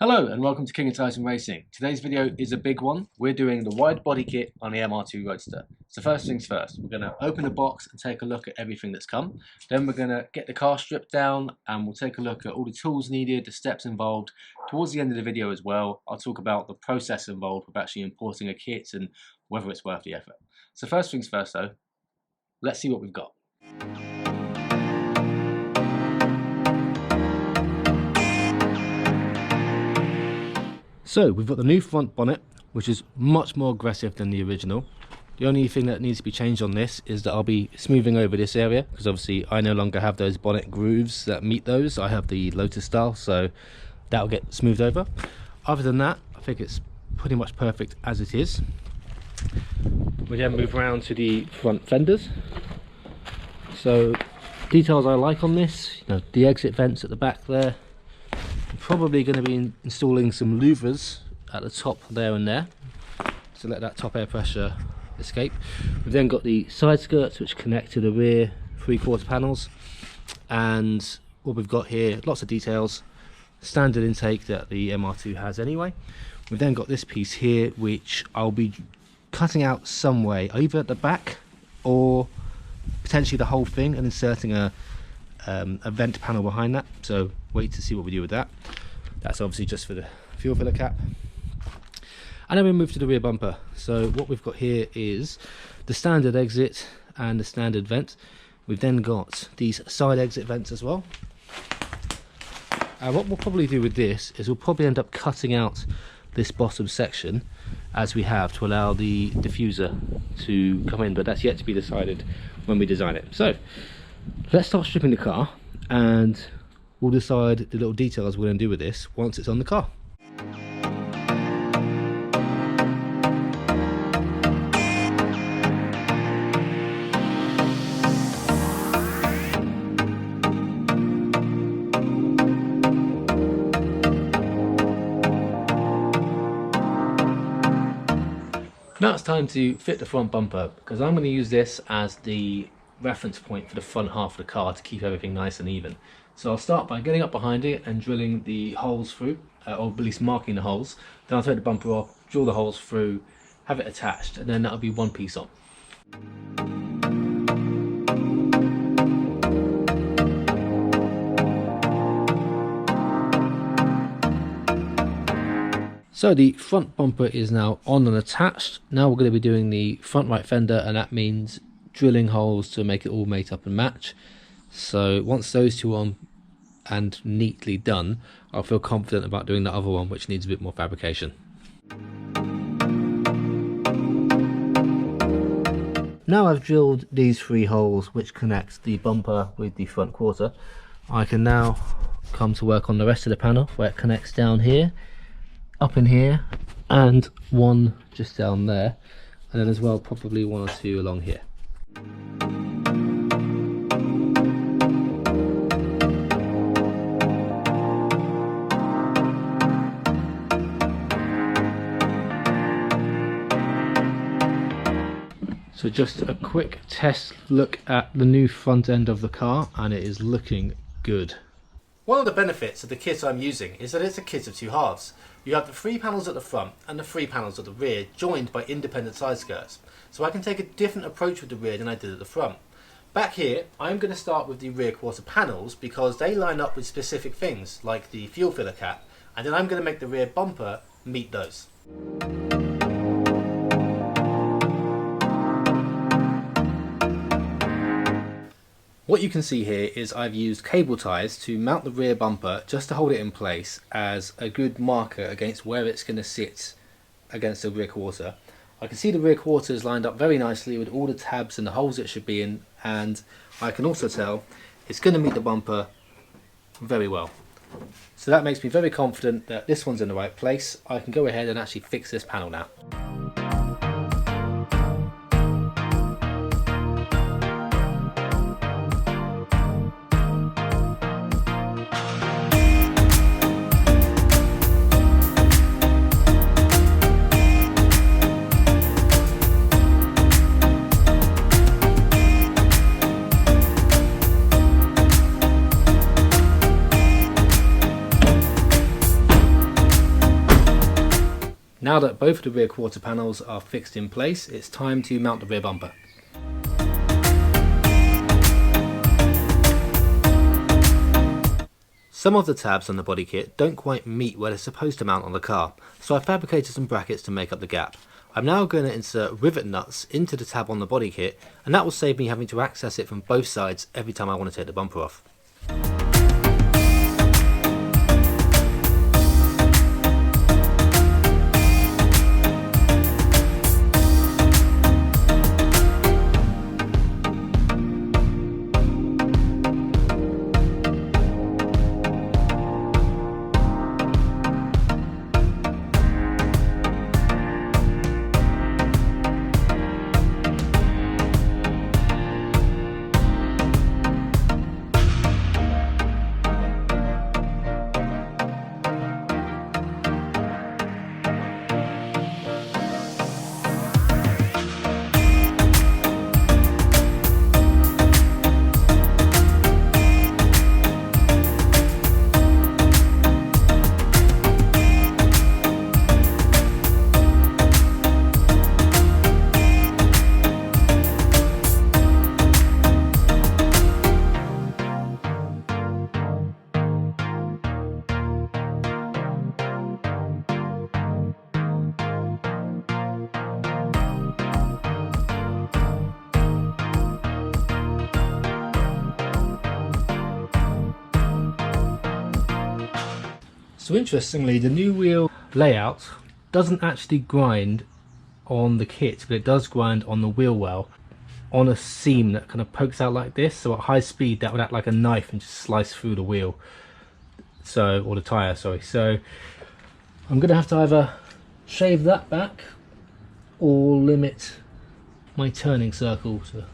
Hello and welcome to King of Titan Racing. Today's video is a big one. We're doing the wide body kit on the MR2 Roadster. So first things first, we're going to open the box and take a look at everything that's come. Then we're going to get the car stripped down and we'll take a look at all the tools needed, the steps involved. Towards the end of the video as well, I'll talk about the process involved with actually importing a kit and whether it's worth the effort. So first things first though, let's see what we've got. So we've got the new front bonnet, which is much more aggressive than the original. The only thing that needs to be changed on this is that I'll be smoothing over this area, because obviously I no longer have those bonnet grooves that meet those. I have the Lotus style, so that'll get smoothed over. Other than that, I think it's pretty much perfect as it is. We then move around to the front fenders. So details I like on this, the exit vents at the back there. Probably going to be installing some louvers at the top there and there to let that top air pressure escape. We've then got the side skirts which connect to the rear 3/4 panels, and what we've got here, lots of details, standard intake that the MR2 has anyway. We've then got this piece here which I'll be cutting out some way, either at the back or potentially the whole thing, and inserting a vent panel behind that. So wait to see what we do with that. That's obviously just for the fuel filler cap. And then we move to the rear bumper. So what we've got here is the standard exit and the standard vent. We've then got these side exit vents as well. And what we'll probably do with this is we'll probably end up cutting out this bottom section as we have, to allow the diffuser to come in, but that's yet to be decided when we design it. So let's start stripping the car and we'll decide the little details we're going to do with this once it's on the car. Now it's time to fit the front bumper, because I'm going to use this as the reference point for the front half of the car to keep everything nice and even. So I'll start by getting up behind it and drilling the holes through, or at least marking the holes. Then I'll take the bumper off, drill the holes through, have it attached, and then that'll be one piece on. So the front bumper is now on and attached. Now we're going to be doing the front right fender, and that means drilling holes to make it all mate up and match. So once those two are on and neatly done, I'll feel confident about doing the other one, which needs a bit more fabrication. Now I've drilled these 3 holes which connect the bumper with the front quarter, I can now come to work on the rest of the panel, where it connects down here, up in here, and one just down there, and then as well probably 1 or 2 along here. So just a quick test look at the new front end of the car, and it is looking good. One of the benefits of the kit I'm using is that it's a kit of 2 halves. You have the 3 panels at the front and the 3 panels at the rear, joined by independent side skirts. So I can take a different approach with the rear than I did at the front. Back here, I'm going to start with the rear quarter panels because they line up with specific things, like the fuel filler cap, and then I'm going to make the rear bumper meet those. What you can see here is I've used cable ties to mount the rear bumper just to hold it in place as a good marker against where it's going to sit against the rear quarter. I can see the rear quarter is lined up very nicely with all the tabs and the holes it should be in, and I can also tell it's going to meet the bumper very well. So that makes me very confident that this one's in the right place. I can go ahead and actually fix this panel now. Now that both of the rear quarter panels are fixed in place, it's time to mount the rear bumper. Some of the tabs on the body kit don't quite meet where they're supposed to mount on the car, so I fabricated some brackets to make up the gap. I'm now going to insert rivet nuts into the tab on the body kit, and that will save me having to access it from both sides every time I want to take the bumper off. So interestingly, the new wheel layout doesn't actually grind on the kit, but it does grind on the wheel well on a seam that kind of pokes out like this. So at high speed that would act like a knife and just slice through the wheel, so, or the tyre, sorry. So I'm going to have to either shave that back or limit my turning circle to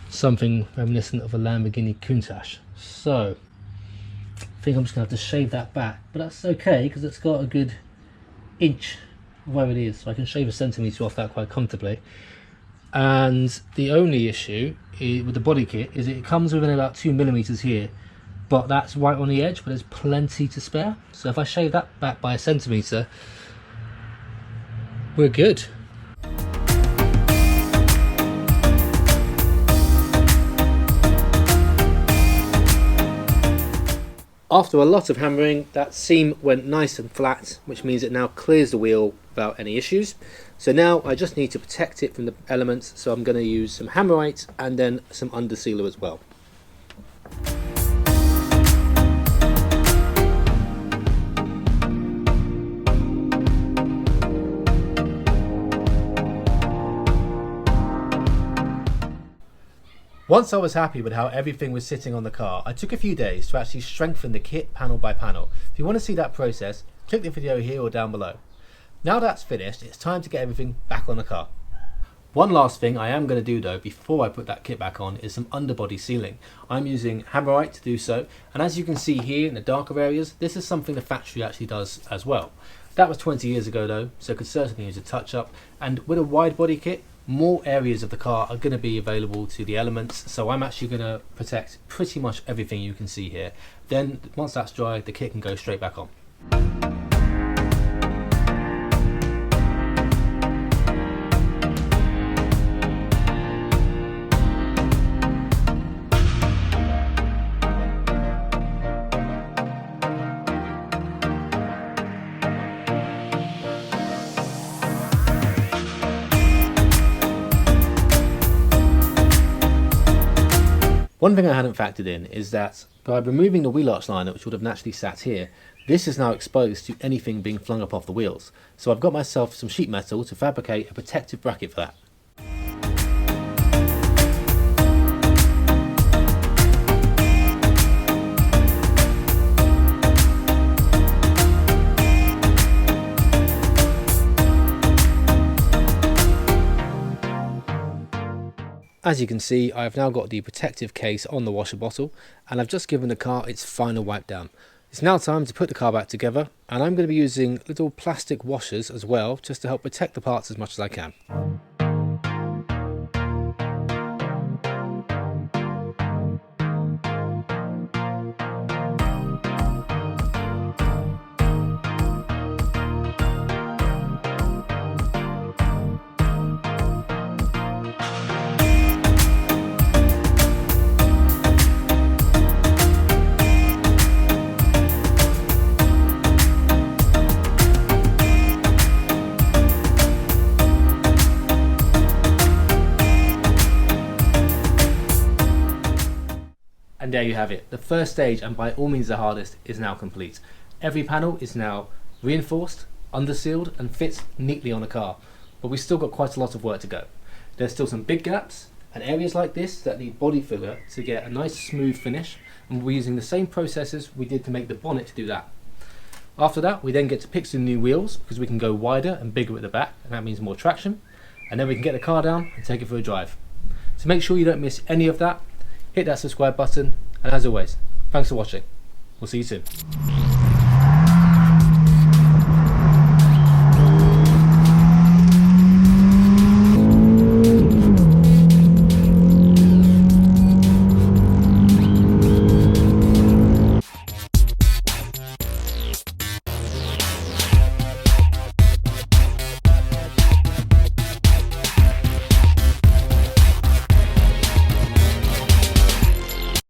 something reminiscent of a Lamborghini Countach. So I think I'm just going to have to shave that back, but that's okay because it's got a good inch of where it is, so I can shave a centimetre off that quite comfortably. And the only issue with the body kit is it comes within about 2mm here, but that's right on the edge, but there's plenty to spare. So if I shave that back by a centimetre, we're good. After a lot of hammering, that seam went nice and flat, which means it now clears the wheel without any issues. So now I just need to protect it from the elements, so I'm going to use some hammerite and then some undersealer as well. Once I was happy with how everything was sitting on the car, I took a few days to actually strengthen the kit panel by panel. If you want to see that process, click the video here or down below. Now that's finished, it's time to get everything back on the car. One last thing I am going to do though before I put that kit back on is some underbody sealing. I'm using hammerite to do so, and as you can see here in the darker areas, this is something the factory actually does as well. That was 20 years ago though, so could certainly use a touch up, and with a wide body kit, more areas of the car are going to be available to the elements, so I'm actually going to protect pretty much everything you can see here. Then once that's dry, the kit can go straight back on. One thing I hadn't factored in is that by removing the wheel arch liner, which would have naturally sat here, this is now exposed to anything being flung up off the wheels. So I've got myself some sheet metal to fabricate a protective bracket for that. As you can see, I've now got the protective case on the washer bottle, and I've just given the car its final wipe down. It's now time to put the car back together, and I'm going to be using little plastic washers as well, just to help protect the parts as much as I can. you have it. The first stage, and by all means the hardest, is now complete. Every panel is now reinforced, undersealed, and fits neatly on a car. But we've still got quite a lot of work to go. There's still some big gaps and areas like this that need body filler to get a nice smooth finish, and we're using the same processes we did to make the bonnet to do that. After that, we then get to pick some new wheels because we can go wider and bigger at the back, and that means more traction, and then we can get the car down and take it for a drive. So make sure you don't miss any of that. Hit that subscribe button, and as always, thanks for watching. We'll see you soon.